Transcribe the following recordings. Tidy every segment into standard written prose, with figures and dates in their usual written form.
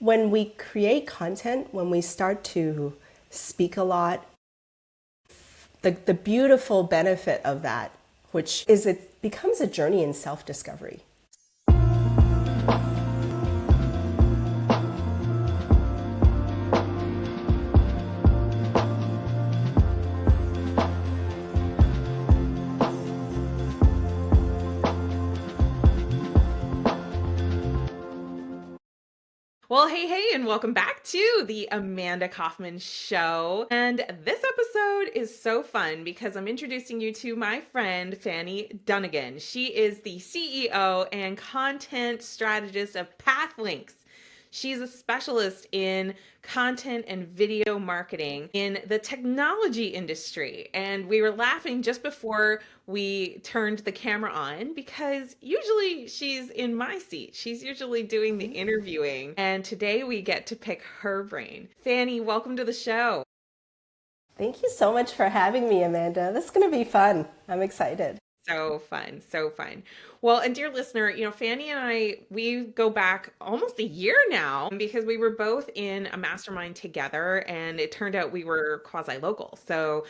when we create content, when we start to speak a lot, the beautiful benefit of that, which is it becomes a journey in self-discovery. Well, hey, and welcome back to the Amanda Kaufman Show. And this episode is so fun because I'm introducing you to my friend, Fanny Dunagan. She is the CEO and content strategist of Pathlinks. She's a specialist in content and video marketing in the technology industry. And we were laughing just before we turned the camera on because usually she's in my seat. She's usually doing the interviewing. And today we get to pick her brain. Fanny, welcome to the show. Thank you so much for having me, Amanda. This is going to be fun. I'm excited. So fun, so fun. Well, and dear listener, Fanny and I, we go back almost a year now because we were both in a mastermind together and it turned out we were quasi-local. So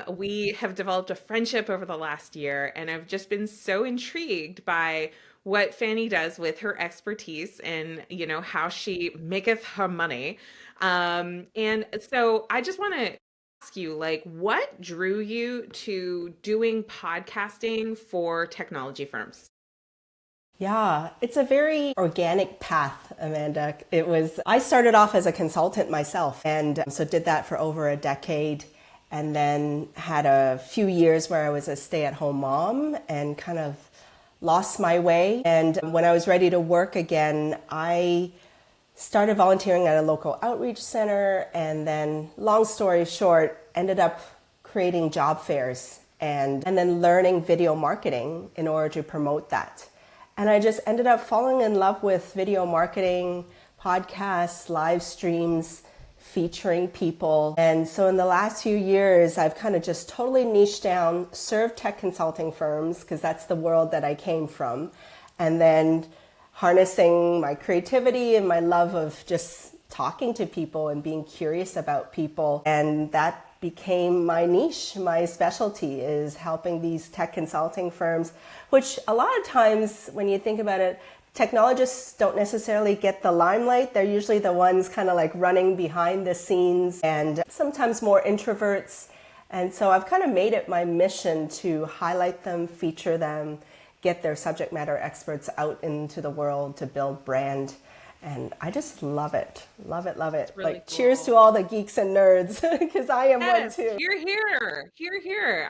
we have developed a friendship over the last year and I've just been so intrigued by what Fanny does with her expertise and, how she maketh her money. And so I just want to ask you, like, what drew you to doing podcasting for technology firms? Yeah, it's a very organic path, Amanda. I started off as a consultant myself, and so did that for over a decade, and then had a few years where I was a stay-at-home mom and kind of lost my way. And when I was ready to work again, I started volunteering at a local outreach center, and then, long story short, ended up creating job fairs and then learning video marketing in order to promote that. And I just ended up falling in love with video marketing, podcasts, live streams, featuring people. And so in the last few years, I've kind of just totally niched down, served tech consulting firms, because that's the world that I came from, and then harnessing my creativity and my love of just talking to people and being curious about people. And that became my niche. My specialty is helping these tech consulting firms, which a lot of times when you think about it, technologists don't necessarily get the limelight. They're usually the ones kind of like running behind the scenes and sometimes more introverts. And so I've kind of made it my mission to highlight them, feature them, get their subject matter experts out into the world to build brand. And I just love it. Love it, love it. Really Like, cool. cheers to all the geeks and nerds, because I am one Yes, too. here.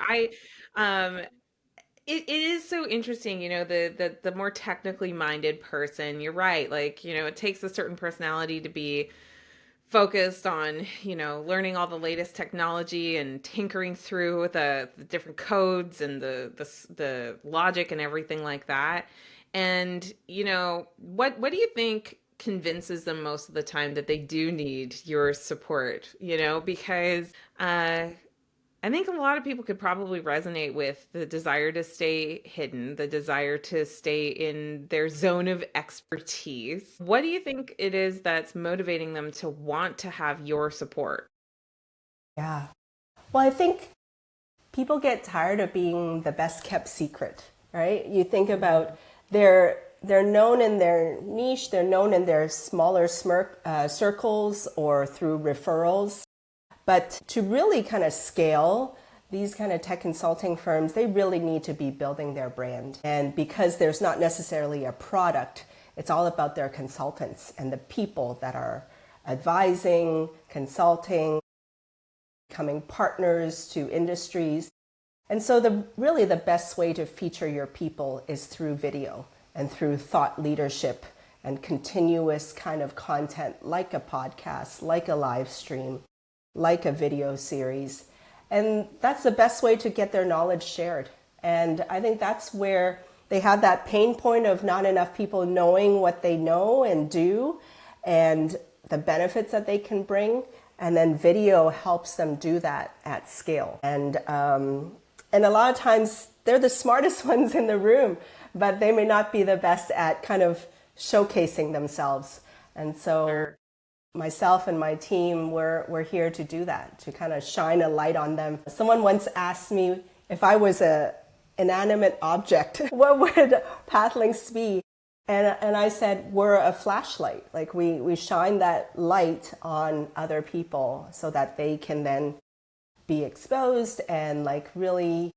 Um, it is so interesting, the more technically minded person. You're right. Like, it takes a certain personality to be focused on, learning all the latest technology and tinkering through the different codes and the logic and everything like that. And, what do you think convinces them most of the time that they do need your support? Because I think a lot of people could probably resonate with the desire to stay hidden, the desire to stay in their zone of expertise. What do you think it is that's motivating them to want to have your support? Yeah. Well, I think people get tired of being the best kept secret, right? You think about they're known in their niche, they're known in their smaller circles or through referrals. But to really kind of scale these kind of tech consulting firms, they really need to be building their brand. And because there's not necessarily a product, it's all about their consultants and the people that are advising, consulting, becoming partners to industries. And so really the best way to feature your people is through video and through thought leadership and continuous kind of content like a podcast, like a live stream, like a video series. And that's the best way to get their knowledge shared. And I think that's where they have that pain point of not enough people knowing what they know and do and the benefits that they can bring. And then video helps them do that at scale. And a lot of times they're the smartest ones in the room, but they may not be the best at kind of showcasing themselves. And so Sure. myself and my team, we're here to do that, to kind of shine a light on them. Someone once asked me if I was a inanimate object, what would Pathlinks be? And I said, we're a flashlight. Like we shine that light on other people so that they can then be exposed and like really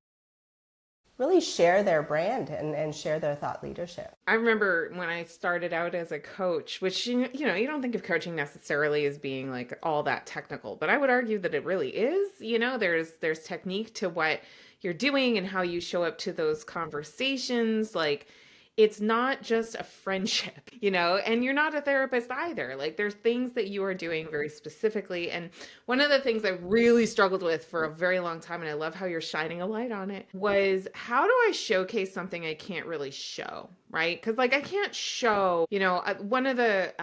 share their brand and share their thought leadership. I remember when I started out as a coach, which you don't think of coaching necessarily as being like all that technical, but I would argue that it really is. There's technique to what you're doing and how you show up to those conversations. Like it's not just a friendship, and you're not a therapist either. Like there's things that you are doing very specifically. And one of the things I really struggled with for a very long time, and I love how you're shining a light on it, was how do I showcase something I can't really show? Right? Because, like, I can't show, one of the,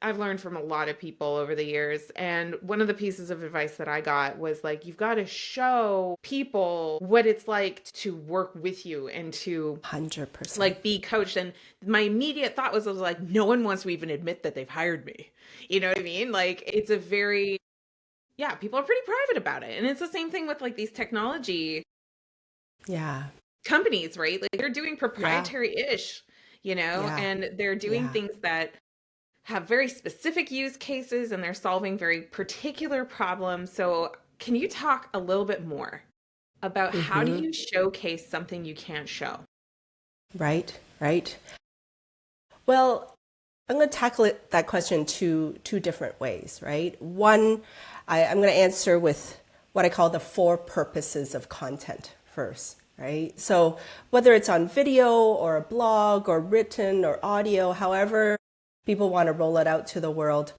I've learned from a lot of people over the years. And one of the pieces of advice that I got was like, you've got to show people what it's like to work with you and to 100%. like be coached. And my immediate thought was, I was like, no one wants to even admit that they've hired me. You know what I mean? Like, it's a very, yeah, people are pretty private about it. And it's the same thing with like these technology Yeah. companies, right? Like they're doing Yeah. proprietary-ish, Yeah. and they're doing Yeah. things that have very specific use cases and they're solving very particular problems. So, can you talk a little bit more about how do Mm-hmm. you showcase something you can't show? Right. Right. Well, I'm going to tackle that question two different ways, right? One, I'm going to answer with what I call the four purposes of content first, right? So whether it's on video or a blog or written or audio, however people want to roll it out to the world,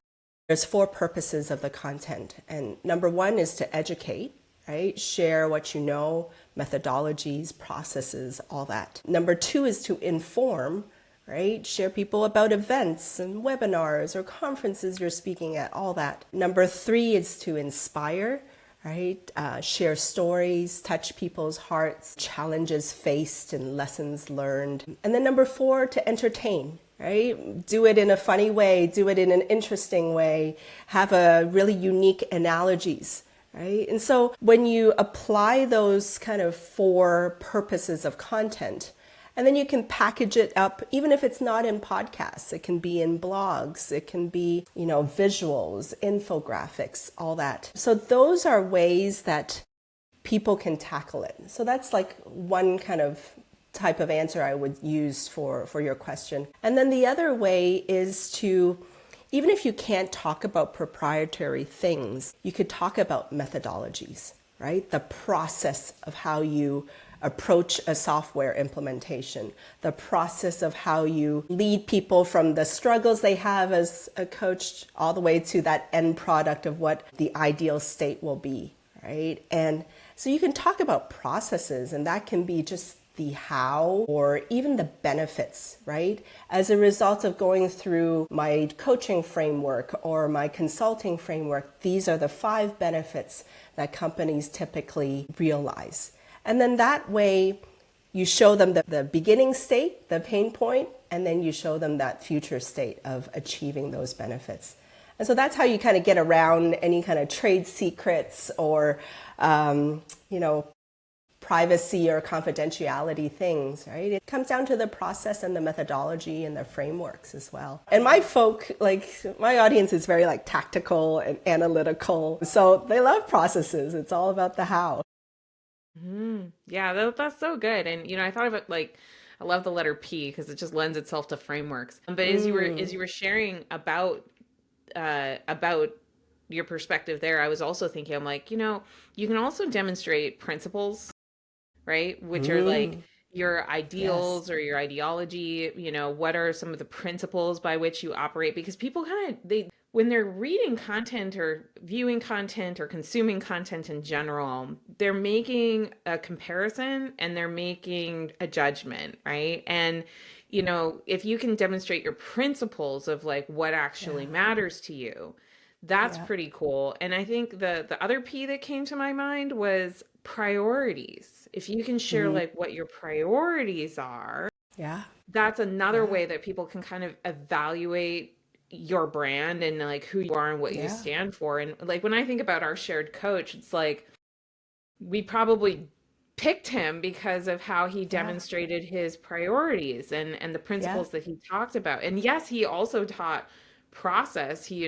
there's four purposes of the content. And number one is to educate, right? Share what you know, methodologies, processes, all that. Number two is to inform, right? Share people about events and webinars or conferences you're speaking at, all that. Number three is to inspire, right? Share stories, touch people's hearts, challenges faced and lessons learned. And then number four, to entertain, right? Do it in a funny way, do it in an interesting way, have a really unique analogies, right? And so when you apply those kind of four purposes of content, and then you can package it up, even if it's not in podcasts. It can be in blogs. It can be, visuals, infographics, all that. So those are ways that people can tackle it. So that's like one kind of type of answer I would use for your question. And then the other way is to, even if you can't talk about proprietary things, you could talk about methodologies, right? The process of how you approach a software implementation, the process of how you lead people from the struggles they have as a coach all the way to that end product of what the ideal state will be, right? And so you can talk about processes, and that can be just the how or even the benefits, right? As a result of going through my coaching framework or my consulting framework, these are the 5 benefits that companies typically realize. And then that way, you show them the beginning state, the pain point, and then you show them that future state of achieving those benefits. And so that's how you kind of get around any kind of trade secrets or, privacy or confidentiality things, right? It comes down to the process and the methodology and the frameworks as well. And my my audience is very like tactical and analytical. So they love processes. It's all about the how. Yeah, that's so good. And I thought of it like I love the letter P because it just lends itself to frameworks. But as you were sharing about your perspective there, I was also thinking, I'm like, you can also demonstrate principles, right? Which are like your Yes. ideals or your ideology, what are some of the principles by which you operate? Because people kind of when they're reading content or viewing content or consuming content in general, they're making a comparison and they're making a judgment, right? And if you can demonstrate your principles of like what actually Yeah. matters to you, that's Yeah. pretty cool. And I think the other P that came to my mind was priorities. If you can share like what your priorities are, Yeah. that's another Yeah. way that people can kind of evaluate, your brand and like who you are and what you Yeah. stand for. And like when I think about our shared coach, it's like we probably picked him because of how he Yeah. demonstrated his priorities and the Yeah. principles that he talked about. And yes, he also taught process. He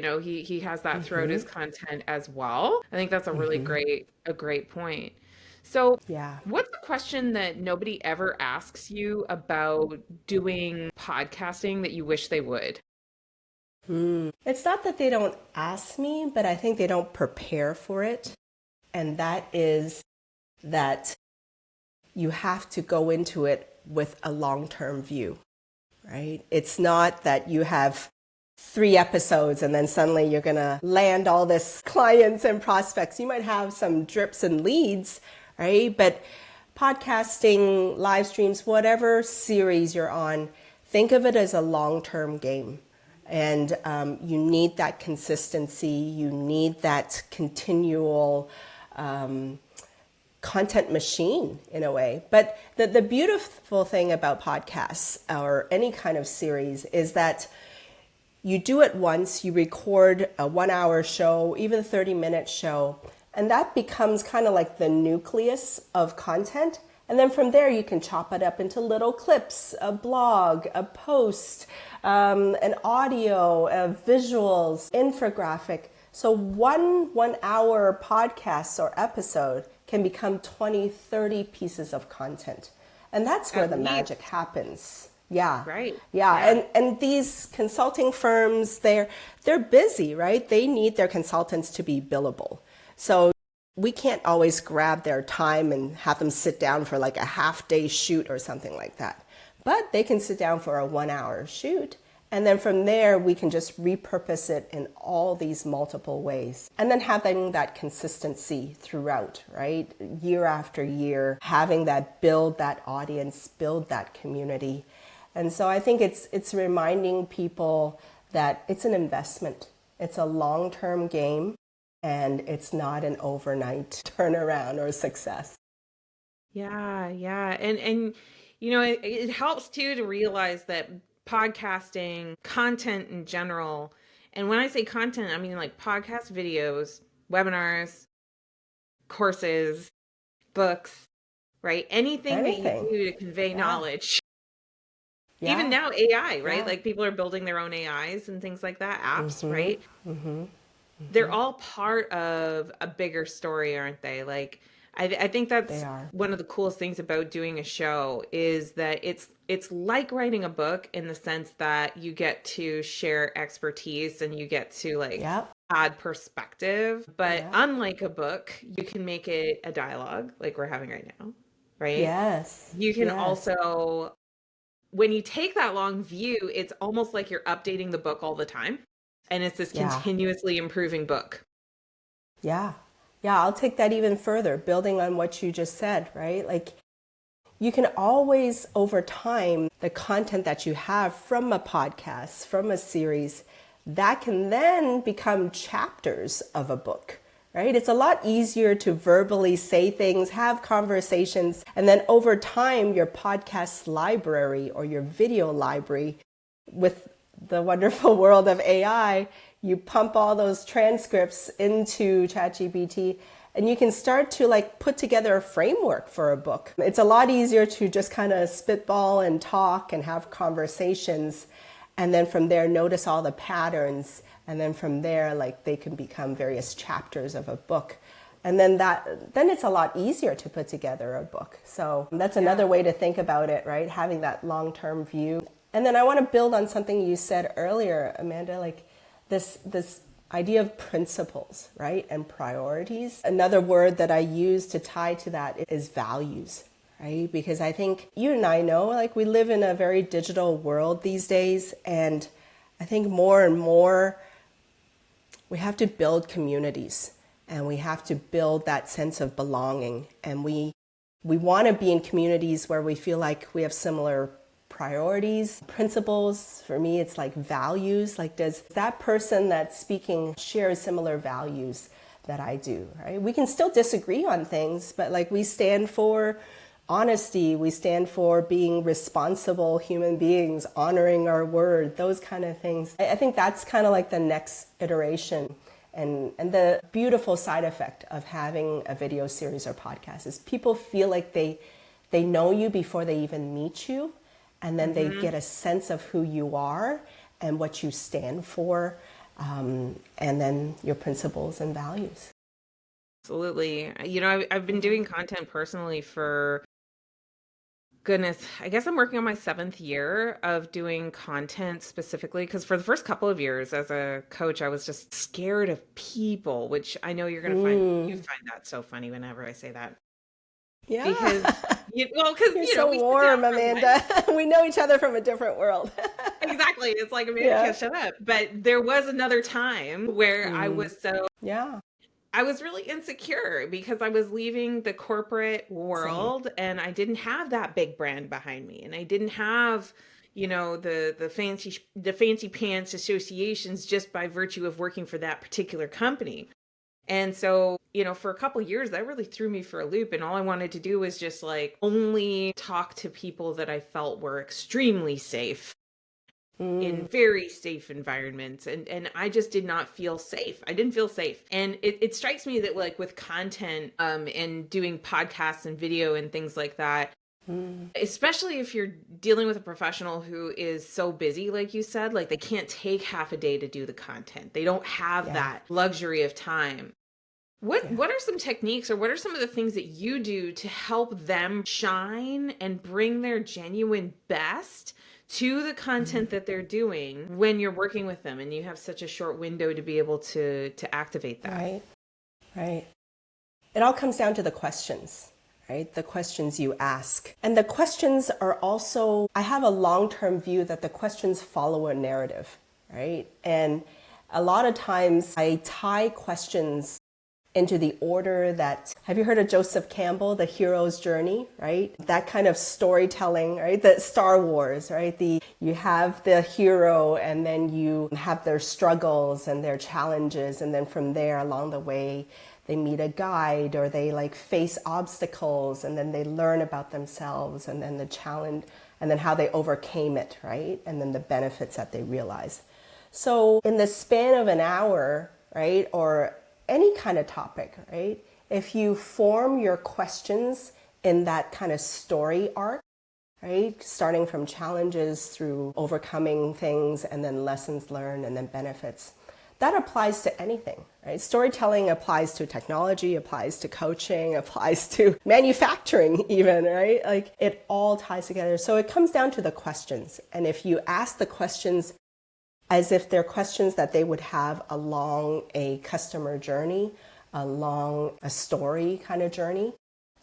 has that throughout his content as well. I think that's a really great point. So Yeah. what's the question that nobody ever asks you about doing podcasting that you wish they would? It's not that they don't ask me, but I think they don't prepare for it. And that is that you have to go into it with a long-term view, right? It's not that you have 3 episodes and then suddenly you're going to land all this clients and prospects. You might have some drips and leads, right? But podcasting, live streams, whatever series you're on, think of it as a long-term game. And you need that consistency. You need that continual content machine in a way. But the beautiful thing about podcasts or any kind of series is that you do it once, you record a 1 hour show, even 30-minute show, and that becomes kind of like the nucleus of content. And then from there, you can chop it up into little clips, a blog, a post, an audio, visuals, infographic. So one hour podcast or episode can become 20, 30 pieces of content. And that's where At the least, magic happens. Yeah. right? Yeah. Yeah. And these consulting firms, they're busy, right? They need their consultants to be billable. So we can't always grab their time and have them sit down for like a half-day shoot or something like that. But they can sit down for a 1 hour shoot. And then from there, we can just repurpose it in all these multiple ways. And then having that consistency throughout, right? Year after year, having that build that audience, build that community. And so I think it's reminding people that it's an investment. It's a long-term game and it's not an overnight turnaround or success. Yeah, yeah. And it helps too to realize that podcasting, content in general, and when I say content, I mean like podcast videos, webinars, courses, books, right? Anything that you Anything. do to convey Yeah. knowledge. Even Yeah. now AI, right? Yeah. Like people are building their own AIs and things like that, apps, right? They're all part of a bigger story, aren't they? Like I think They that's are. one of the coolest things about doing a show is that it's like writing a book in the sense that you get to share expertise and you get to like Yep. add perspective. But Yep. unlike a book, you can make it a dialogue like we're having right now, right? Yes. You can Yes. also, when you take that long view, it's almost like you're updating the book all the time. And it's this Yeah. continuously improving book. Yeah. Yeah. I'll take that even further, building on what you just said, right? Like you can always, over time, the content that you have from a podcast, from a series, that can then become chapters of a book, right? It's a lot easier to verbally say things, have conversations, and then over time, your podcast library or your video library with the wonderful world of AI, you pump all those transcripts into ChatGPT and you can start to like put together a framework for a book. It's a lot easier to just kind of spitball and talk and have conversations and then from there notice all the patterns and then from there like they can become various chapters of a book. And then it's a lot easier to put together a book. So that's Yeah. another way to think about it, right? Having that long-term view. And then I want to build on something you said earlier, Amanda, like this idea of principles, right? And priorities. Another word that I use to tie to that is values, right? Because I think you and I know, like we live in a very digital world these days. And I think more and more we have to build communities and we have to build that sense of belonging. And we want to be in communities where we feel like we have similar priorities, principles. For me, it's like values. Like, does that person that's speaking share similar values that I do, right? We can still disagree on things, but like we stand for honesty. We stand for being responsible human beings, honoring our word, those kind of things. I think that's kind of like the next iteration. And the beautiful side effect of having a video series or podcast is people feel like they know you before they even meet you, and then they get a sense of who you are and what you stand for, and then your principles and values. Absolutely. I've been doing content personally for, goodness, I guess I'm working on my seventh year of doing content specifically because for the first couple of years as a coach, I was just scared of people, which I know you're going to find that so funny whenever I say that. Yeah. Because, because, You're so we sit down warm, for lunch. Amanda. We know each other from a different world. Exactly. It's like, Amanda Yeah. can't shut up. But there was another time where Yeah. I was really insecure because I was leaving the corporate Same. world and I didn't have that big brand behind me and I didn't have, the fancy pants associations just by virtue of working for that particular company. And so, for a couple years that really threw me for a loop and all I wanted to do was just like only talk to people that I felt were extremely safe in very safe environments, and I just did not feel safe. I didn't feel safe. And it strikes me that like with content and doing podcasts and video and things like that, especially if you're dealing with a professional who is so busy, like you said, like they can't take half a day to do the content. They don't have Yeah. that luxury of time. What Yeah. what are some techniques or what are some of the things that you do to help them shine and bring their genuine best to the content that they're doing when you're working with them and you have such a short window to be able to activate that? Right. Right. It all comes down to the questions, right? The questions you ask. And the questions are also, I have a long-term view that the questions follow a narrative, right? And a lot of times I tie questions into the order that, have you heard of Joseph Campbell, The Hero's Journey, right? That kind of storytelling, right? The Star Wars, right? You have the hero and then you have their struggles and their challenges. And then from there along the way, they meet a guide or they like face obstacles and then they learn about themselves and then the challenge and then how they overcame it, right? And then the benefits that they realize. So in the span of an hour, right? Or any kind of topic, right? If you form your questions in that kind of story arc, right? Starting from challenges through overcoming things and then lessons learned and then benefits. That applies to anything, right? Storytelling applies to technology, applies to coaching, applies to manufacturing even, right? Like it all ties together. So it comes down to the questions. And if you ask the questions as if they're questions that they would have along a customer journey, along a story kind of journey,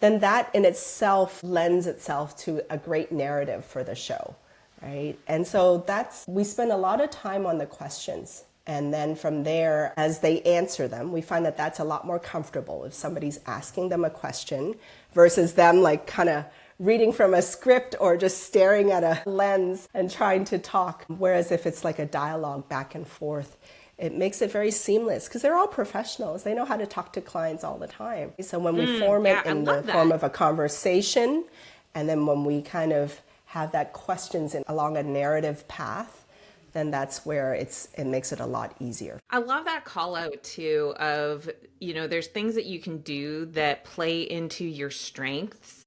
then that in itself lends itself to a great narrative for the show, right? And so we spend a lot of time on the questions. And then from there, as they answer them, we find that that's a lot more comfortable if somebody's asking them a question versus them like kind of reading from a script or just staring at a lens and trying to talk. Whereas if it's like a dialogue back and forth, it makes it very seamless because they're all professionals. They know how to talk to clients all the time. So when we form it Yeah, I in the love form that. of a conversation, and then when we kind of have that questions along a narrative path, then that's where it makes it a lot easier. I love that call out too of, there's things that you can do that play into your strengths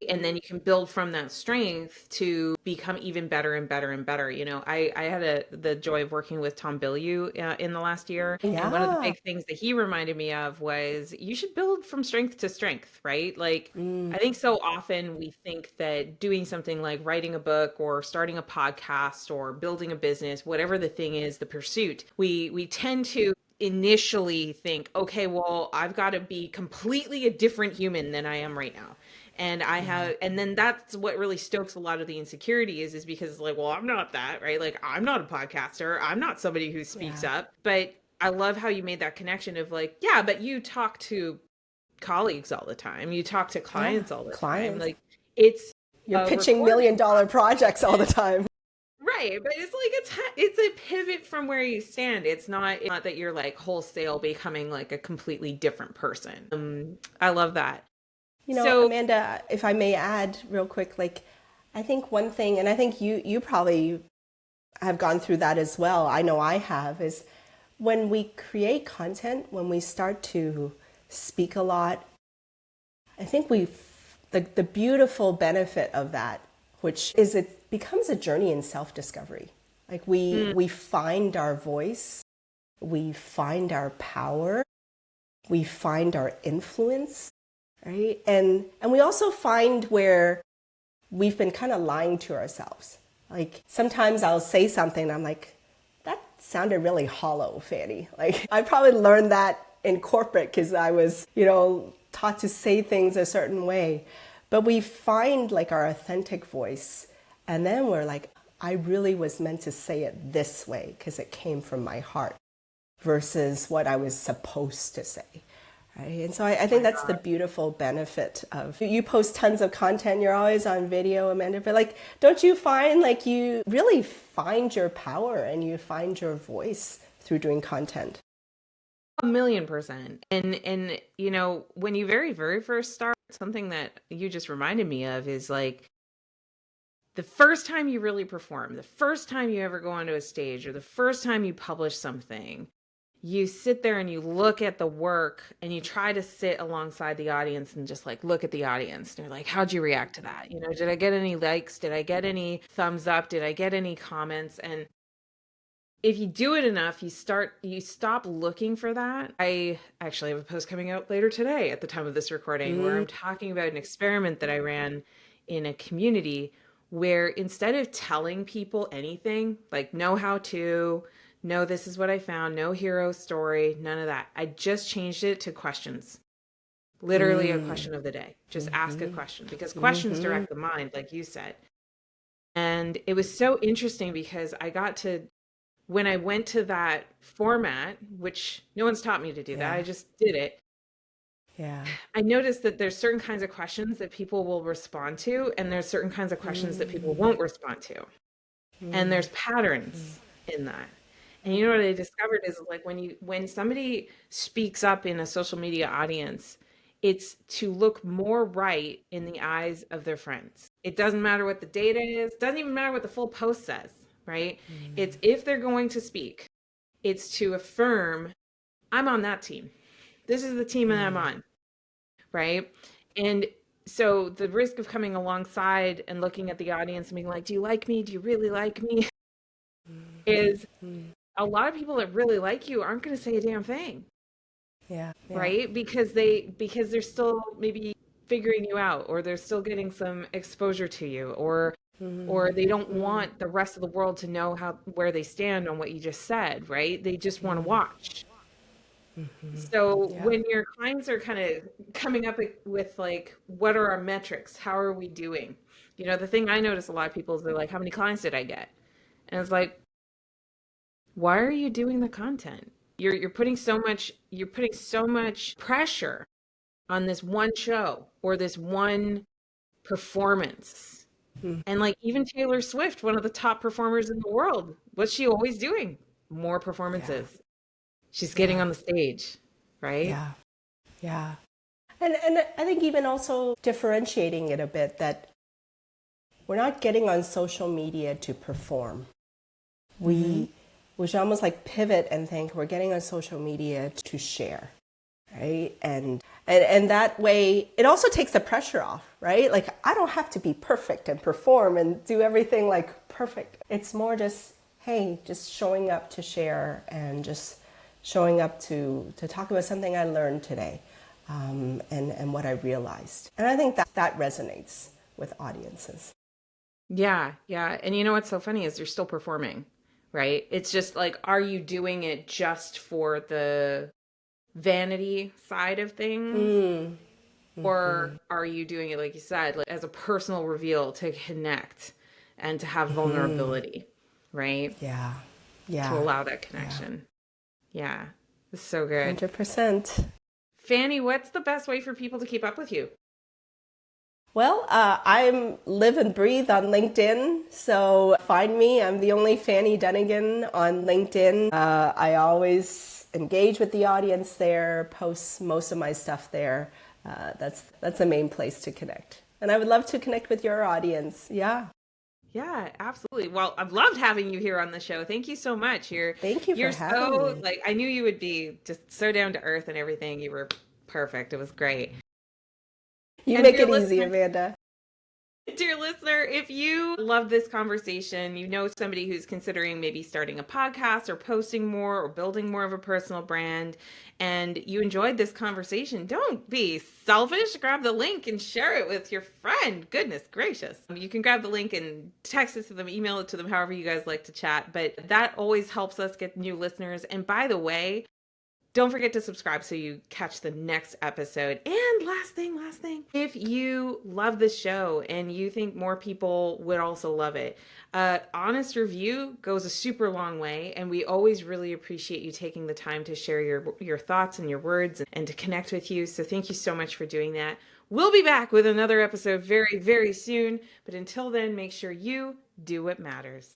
and then you can build from that strength to become even better and better and better. I had the joy of working with Tom Bilyeu in the last year, and one of the Yeah. big things that he reminded me of was you should build from strength to strength, right? Like I think so often we think that doing something like writing a book or starting a podcast or building a business, whatever the thing is, the pursuit, we tend to initially think, okay, well, I've got to be completely a different human than I am right now. And then that's what really stokes a lot of the insecurity is because it's like, well, I'm not that, right? Like, I'm not a podcaster. I'm not somebody who speaks Yeah. up. But I love how you made that connection of like, yeah, but you talk to colleagues all the time. You talk to Yeah. clients all the time. Clients. Like, it's You're a pitching recording $1 million projects all the process. time. Right, but it's like it's a pivot from where you stand. It's not that you're like wholesale becoming like a completely different person. I love that. So Amanda, if I may add real quick, like I think one thing, and I think you probably have gone through that as well. I know I have, is when we create content, when we start to speak a lot, I think the beautiful benefit of that, which is it becomes a journey in self-discovery. Like we find our voice, we find our power, we find our influence, right? And we also find where we've been kind of lying to ourselves. Like sometimes I'll say something and I'm like, that sounded really hollow, Fanny. Like I probably learned that in corporate because I was, taught to say things a certain way. But we find like our authentic voice and then we're like, I really was meant to say it this way because it came from my heart versus what I was supposed to say. Right? And so I think that's the beautiful benefit of you post tons of content, you're always on video, Amanda, but like, don't you find like you really find your power and you find your voice through doing content? 1,000,000%. And when you very, very first start, something that you just reminded me of is like the first time you really perform, the first time you ever go onto a stage, or the first time you publish something, you sit there and you look at the work and you try to sit alongside the audience and just like look at the audience. And you're like, how'd you react to that? Did I get any likes? Did I get any thumbs up? Did I get any comments? And if you do it enough, you stop looking for that. I actually have a post coming out later today at the time of this recording where I'm talking about an experiment that I ran in a community where instead of telling people anything, like know how to, no, this is what I found, no hero story, none of that. I just changed it to questions. Literally a question of the day. Just ask a question because questions direct the mind, like you said. And it was so interesting because when I went to that format, which no one's taught me to do that, I just did it. Yeah. I noticed that there's certain kinds of questions that people will respond to, and there's certain kinds of questions that people won't respond to. And there's patterns in that. And what I discovered is like when somebody speaks up in a social media audience, it's to look more right in the eyes of their friends. It doesn't matter what the data is, doesn't even matter what the full post says, right? It's if they're going to speak, it's to affirm, I'm on that team. This is the team that I'm on, right? And so the risk of coming alongside and looking at the audience and being like, do you like me? Do you really like me? Is a lot of people that really like you aren't going to say a damn thing. Yeah. Right? Because they're still maybe figuring you out, or they're still getting some exposure to you, or they don't want the rest of the world to know where they stand on what you just said, right? They just want to watch. So when your clients are kind of coming up with like, what are our metrics? How are we doing? The thing I notice a lot of people is they're like, how many clients did I get? And it's like, why are you doing the content? You're putting so much pressure on this one show or this one performance. And like even Taylor Swift, one of the top performers in the world, what's she always doing? More performances. She's getting on the stage, right? Yeah. And I think even also differentiating it a bit that we're not getting on social media to perform. We should almost like pivot and think we're getting on social media to share, right? And that way it also takes the pressure off, right? Like I don't have to be perfect and perform and do everything like perfect. It's more just, hey, just showing up to share and just showing up to talk about something I learned today, and what I realized. And I think that resonates with audiences. Yeah. And what's so funny is you're still performing, right? It's just like, are you doing it just for the vanity side of things? Or are you doing it, like you said, like as a personal reveal to connect and to have vulnerability, right? Yeah. To allow that connection. Yeah. It's so good. 100%. Fanny, what's the best way for people to keep up with you? Well, I'm live and breathe on LinkedIn, so find me. I'm the only Fanny Dunagan on LinkedIn. I always engage with the audience there, post most of my stuff there. That's the main place to connect. And I would love to connect with your audience. Yeah. Yeah, absolutely. Well, I've loved having you here on the show. Thank you so much. Thank you for You're having so me. like I knew you would be just so down to earth and everything. You were perfect. It was great. You And make dear it easy, listener, Amanda. dear listener, if you love this conversation, you know somebody who's considering maybe starting a podcast or posting more or building more of a personal brand, and you enjoyed this conversation, don't be selfish. Grab the link and share it with your friend. Goodness gracious. You can grab the link and text it to them, email it to them, however you guys like to chat, but that always helps us get new listeners. And by the way, don't forget to subscribe so you catch the next episode. And last thing, if you love the show and you think more people would also love it, honest review goes a super long way, and we always really appreciate you taking the time to share your thoughts and your words and to connect with you. So thank you so much for doing that. We'll be back with another episode very, very soon. But until then, make sure you do what matters.